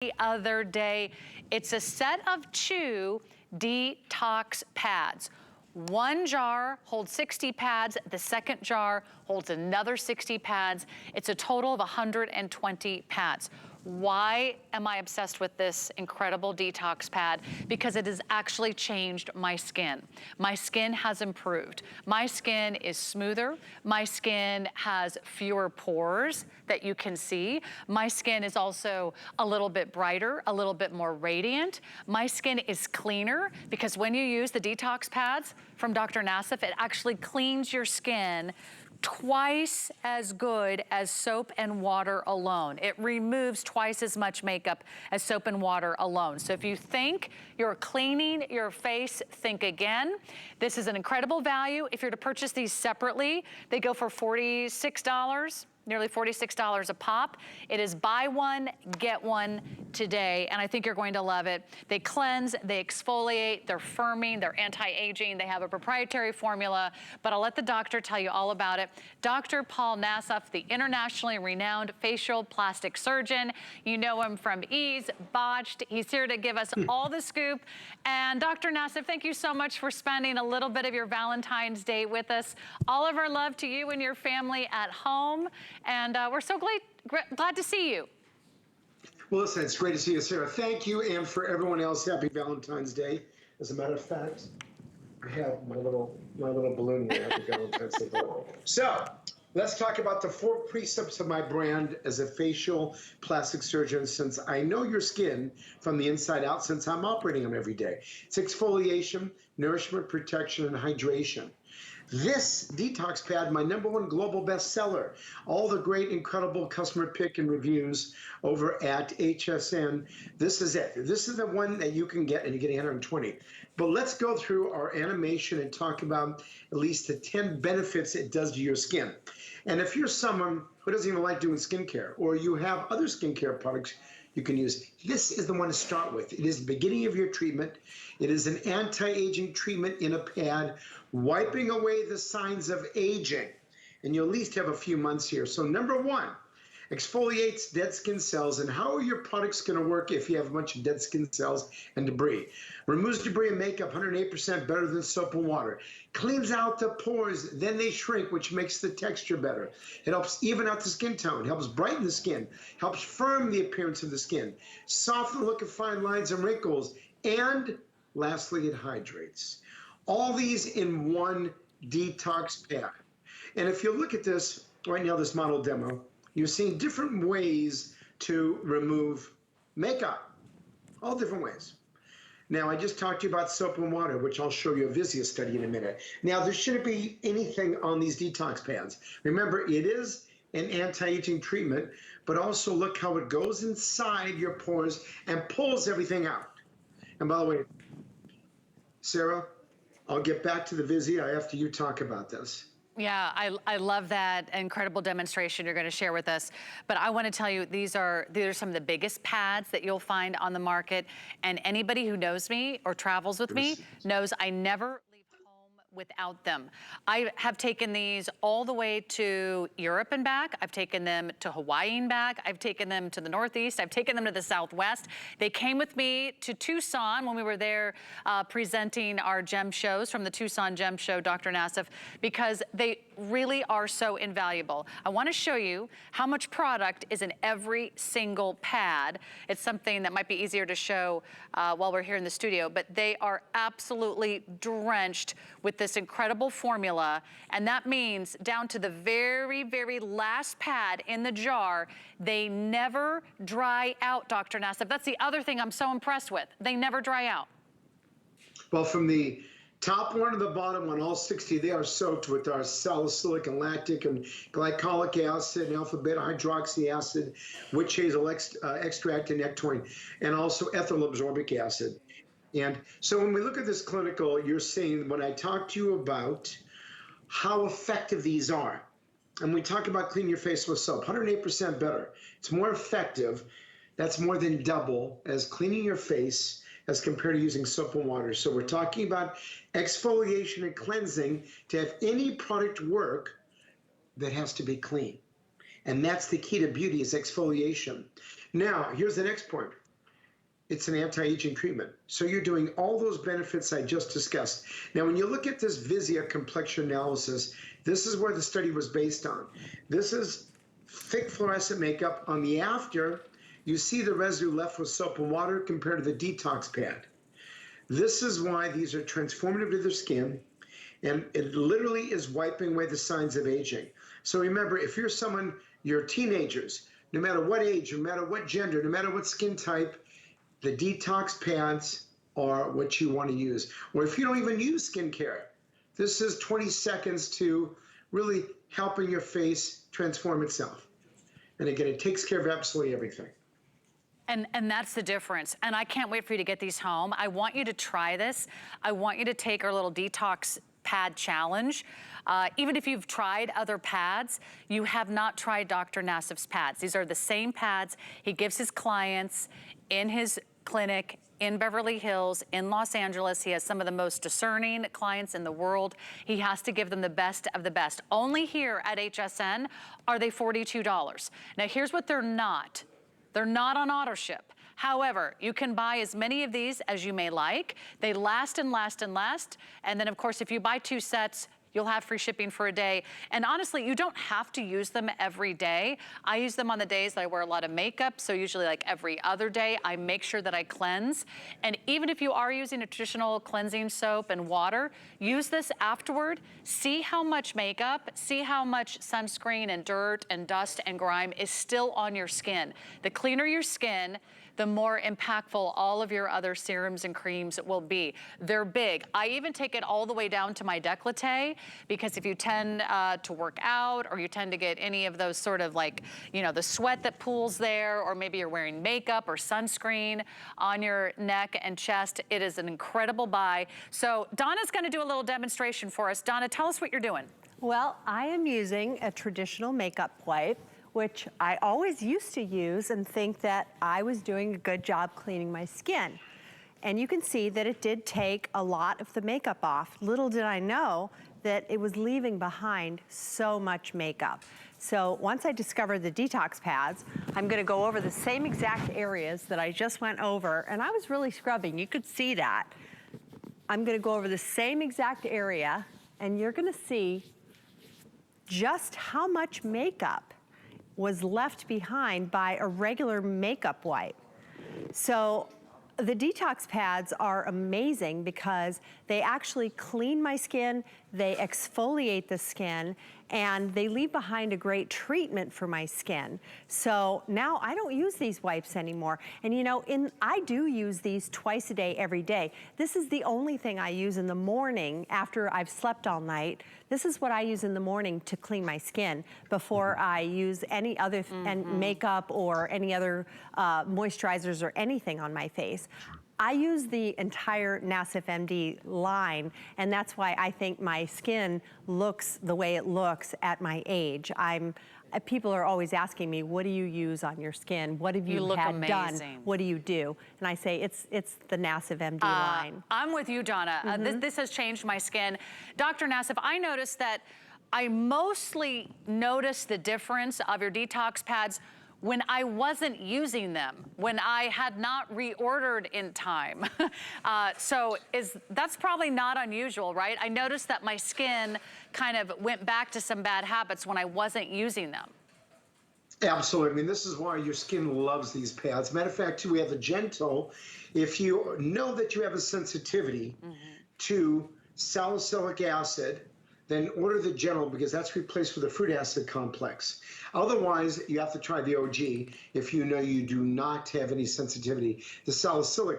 the other day. It's a set of 2 detox pads. One jar holds 60 pads, the second jar holds another 60 pads. It's a total of 120 pads. Why am I obsessed with this incredible detox pad? Because it has actually changed my skin. My skin has improved. My skin is smoother. My skin has fewer pores that you can see. My skin is also a little bit brighter, a little bit more radiant. My skin is cleaner because when you use the detox pads from Dr. Nassif, it actually cleans your skin twice as good as soap and water alone. It removes twice as much makeup as soap and water alone. So if you think you're cleaning your face, think again. This is an incredible value. If you're to purchase these separately, they go for $46. Nearly $46 a pop. It is buy one, get one today, and I think you're going to love it. They cleanse, they exfoliate, they're firming, they're anti-aging, they have a proprietary formula, but I'll let the doctor tell you all about it. Dr. Paul Nassif, the internationally renowned facial plastic surgeon. You know him from Ease, Botched. He's here to give us all the scoop. And Dr. Nassif, thank you so much for spending a little bit of your Valentine's Day with us. All of our love to you and your family at home. And we're so glad to see you. Well, listen, it's great to see you, Sarah. Thank you, and for everyone else, happy Valentine's Day. As a matter of fact, I have my little balloon here. Happy Valentine's Day. So, let's talk about the 4 precepts of my brand as a facial plastic surgeon, since I know your skin from the inside out, since I'm operating them every day. It's exfoliation, nourishment, protection, and hydration. This detox pad, my #1 global bestseller. All the great, incredible customer pick and reviews over at HSN. This is it. This is the one that you can get, and you get 120. But let's go through our animation and talk about at least the 10 benefits it does to your skin. And if you're someone who doesn't even like doing skincare, or you have other skincare products you can use, this is the one to start with. It is the beginning of your treatment. It is an anti-aging treatment in a pad, wiping away the signs of aging. And you'll at least have a few months here. So #1, exfoliates dead skin cells. And how are your products going to work if you have a bunch of dead skin cells and debris? Removes debris and makeup 108% better than soap and water. Cleans out the pores, then they shrink, which makes the texture better. It helps even out the skin tone, helps brighten the skin, helps firm the appearance of the skin, soften the look of fine lines and wrinkles, and lastly, it hydrates. All these in one detox pad. And if you look at this right now, this model demo, you're seeing different ways to remove makeup, all different ways. Now, I just talked to you about soap and water, which I'll show you a VISIA study in a minute. Now, there shouldn't be anything on these detox pads. Remember, it is an anti-aging treatment, but also look how it goes inside your pores and pulls everything out. And by the way, Sarah, I'll get back to the VISIA after you talk about this. Yeah, I love that incredible demonstration you're going to share with us. But I want to tell you, these are some of the biggest pads that you'll find on the market. And anybody who knows me or travels with me knows I never leave home without them. I have taken these all the way to Europe and back. I've taken them to Hawaii and back. I've taken them to the Northeast. I've taken them to the Southwest. They came with me to Tucson when we were there presenting our gem shows from the Tucson Gem Show, Dr. Nassif, because they really are so invaluable. I want to show you how much product is in every single pad. It's something that might be easier to show while we're here in the studio, but they are absolutely drenched with this incredible formula, and that means down to the very, very last pad in the jar, they never dry out, Dr. Nassif. That's the other thing I'm so impressed with. They never dry out. Well, from the top one to the bottom one, all 60, they are soaked with our salicylic and lactic and glycolic acid and alpha-beta hydroxy acid, witch hazel extract and nectarine, and also ethyl absorbic acid. And so when we look at this clinical, you're seeing when I talk to you about how effective these are, and we talk about cleaning your face with soap, 108% better. It's more effective. That's more than double as cleaning your face as compared to using soap and water. So we're talking about exfoliation and cleansing. To have any product work, that has to be clean. And that's the key to beauty, is exfoliation. Now, here's the next point. it's an anti-aging treatment. So you're doing all those benefits I just discussed. Now, when you look at this VISIA complexion analysis, this is where the study was based on. This is thick fluorescent makeup. On the after, you see the residue left with soap and water compared to the detox pad. This is why these are transformative to the skin, and it literally is wiping away the signs of aging. So remember, if you're someone, you're teenagers, no matter what age, no matter what gender, no matter what skin type, the detox pads are what you want to use. Or if you don't even use skincare, this is 20 seconds to really helping your face transform itself. And again, it takes care of absolutely everything. And that's the difference. And I can't wait for you to get these home. I want you to try this. I want you to take our little detox pad challenge. Even if you've tried other pads, you have not tried Dr. Nassif's pads. These are the same pads he gives his clients in his clinic in Beverly Hills, in Los Angeles. He has some of the most discerning clients in the world. He has to give them the best of the best. Only here at HSN are they $42. Now here's what they're not. They're not on auto ship. However, you can buy as many of these as you may like. They last and last and last. And then of course, if you buy 2 sets, you'll have free shipping for a day. And honestly, you don't have to use them every day. I use them on the days that I wear a lot of makeup. So usually like every other day, I make sure that I cleanse. And even if you are using a traditional cleansing soap and water, use this afterward. See how much makeup, see how much sunscreen and dirt and dust and grime is still on your skin. The cleaner your skin, the more impactful all of your other serums and creams will be. They're big. I even take it all the way down to my décolleté, because if you tend to work out, or you tend to get any of those sort of like, you know, the sweat that pools there, or maybe you're wearing makeup or sunscreen on your neck and chest, it is an incredible buy. So Donna's gonna do a little demonstration for us. Donna, tell us what you're doing. Well, I am using a traditional makeup wipe, which I always used to use and think that I was doing a good job cleaning my skin. And you can see that it did take a lot of the makeup off. Little did I know that it was leaving behind so much makeup. So once I discovered the detox pads, I'm gonna go over the same exact areas that I just went over, and I was really scrubbing, you could see that. I'm gonna go over the same exact area, and you're gonna see just how much makeup was left behind by a regular makeup wipe. So the detox pads are amazing because they actually clean my skin, they exfoliate the skin, and they leave behind a great treatment for my skin. So now I don't use these wipes anymore. And you know, I do use these twice a day, every day. This is the only thing I use in the morning after I've slept all night. This is what I use in the morning to clean my skin before I use any other makeup or any other moisturizers or anything on my face. I use the entire Nassif MD line, and that's why I think my skin looks the way it looks at my age. People are always asking me, what do you use on your skin? What have you had done? What do you do? And I say, it's the Nassif MD line. I'm with you, Donna. This has changed my skin. Dr. Nassif, I noticed that I mostly noticed the difference of your detox pads when I wasn't using them, when I had not reordered in time. So that's probably not unusual, right? I noticed that my skin kind of went back to some bad habits when I wasn't using them. Absolutely. I mean, this is why your skin loves these pads. Matter of fact, too, we have the gentle. If you know that you have a sensitivity to salicylic acid, then order the gentle, because that's replaced with a fruit acid complex. Otherwise, you have to try the OG if you know you do not have any sensitivity. The salicylic